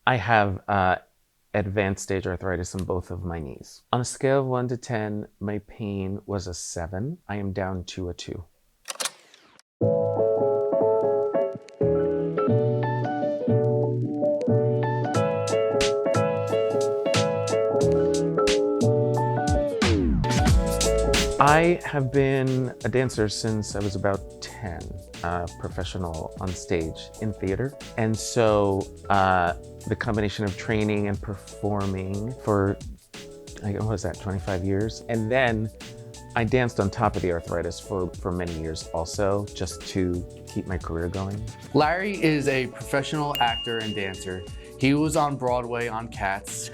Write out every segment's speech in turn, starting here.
I have advanced stage arthritis in both of my knees. On a scale of 1 to 10, my pain was a 7. I am down to a 2. I have been a dancer since I was about 10, professional on stage in theater. And so the combination of training and performing for, what was that, 25 years? And then I danced on top of the arthritis for many years also, just to keep my career going. Larry is a professional actor and dancer. He was on Broadway on Cats.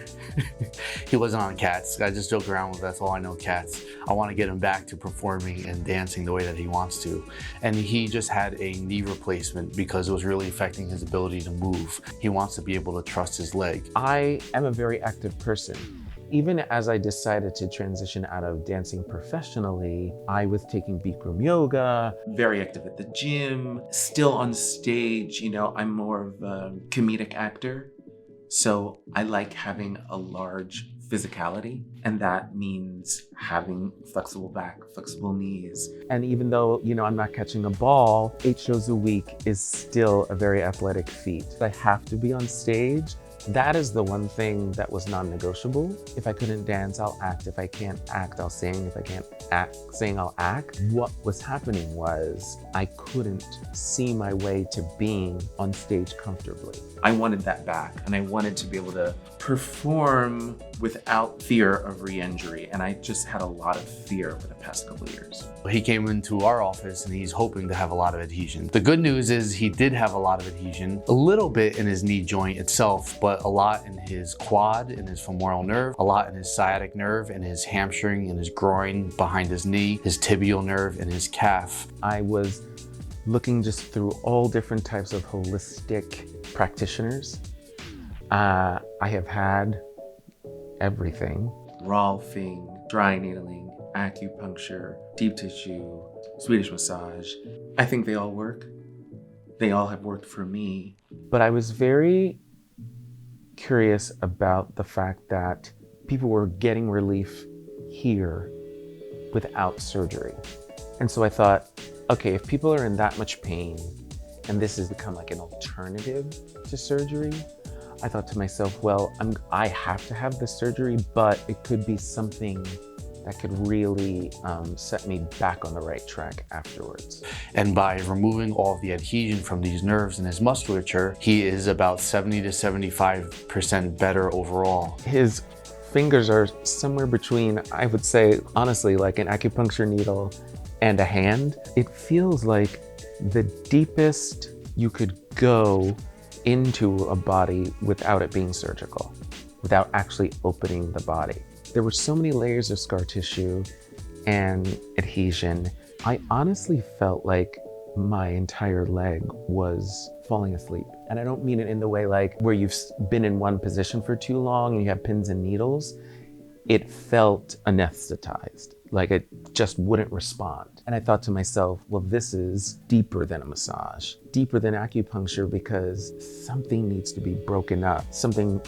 He wasn't on Cats. I just joke around with that's all I know, Cats. I want to get him back to performing and dancing the way that he wants to. And he just had a knee replacement because it was really affecting his ability to move. He wants to be able to trust his leg. I am a very active person. Even as I decided to transition out of dancing professionally, I was taking Bikram yoga, very active at the gym, still on stage. You know, I'm more of a comedic actor. So I like having a large physicality, and that means having flexible back, flexible knees. And even though, you know, I'm not catching a ball, 8 shows a week is still a very athletic feat. I have to be on stage. That is the one thing that was non-negotiable. If I couldn't dance, I'll act. If I can't act, I'll sing. If I can't sing, I'll act. What was happening was I couldn't see my way to being on stage comfortably. I wanted that back, and I wanted to be able to perform without fear of re-injury, and I just had a lot of fear over the past couple of years. He came into our office and he's hoping to have a lot of adhesion. The good news is he did have a lot of adhesion, a little bit in his knee joint itself, but a lot in his quad, in his femoral nerve, a lot in his sciatic nerve, in his hamstring, in his groin, behind his knee, his tibial nerve, and his calf. I was looking just through all different types of holistic practitioners. I have had everything. Rolfing, dry needling, acupuncture, deep tissue, Swedish massage. I think they all work. They all have worked for me. But I was very curious about the fact that people were getting relief here without surgery. And so I thought, okay, if people are in that much pain and this has become like an alternative to surgery, I thought to myself, well, I have to have the surgery, but it could be something that could really set me back on the right track afterwards. And by removing all of the adhesion from these nerves in his musculature, he is about 70 to 75% better overall. His fingers are somewhere between, I would say, honestly, like an acupuncture needle and a hand. It feels like the deepest you could go into a body without it being surgical, without actually opening the body. There were so many layers of scar tissue and adhesion. I honestly felt like my entire leg was falling asleep. And I don't mean it in the way like where you've been in one position for too long and you have pins and needles. It felt anesthetized, like it just wouldn't respond. And I thought to myself, well, this is deeper than a massage, deeper than acupuncture, because something needs to be broken up, something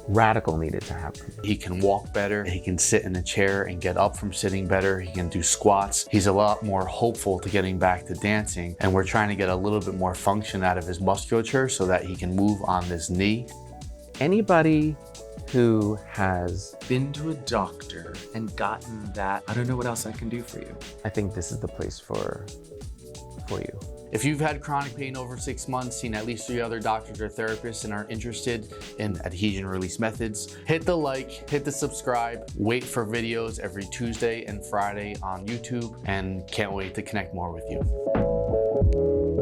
radical needed to happen. He can walk better, he can sit in a chair and get up from sitting better, he can do squats. He's a lot more hopeful to getting back to dancing, and we're trying to get a little bit more function out of his musculature so that he can move on this knee. Anybody who has been to a doctor and gotten that, I don't know what else I can do for you, I think this is the place for you. If you've had chronic pain over 6 months, seen at least 3 other doctors or therapists, and are interested in adhesion release methods, hit the like, hit the subscribe, wait for videos every Tuesday and Friday on YouTube, and can't wait to connect more with you.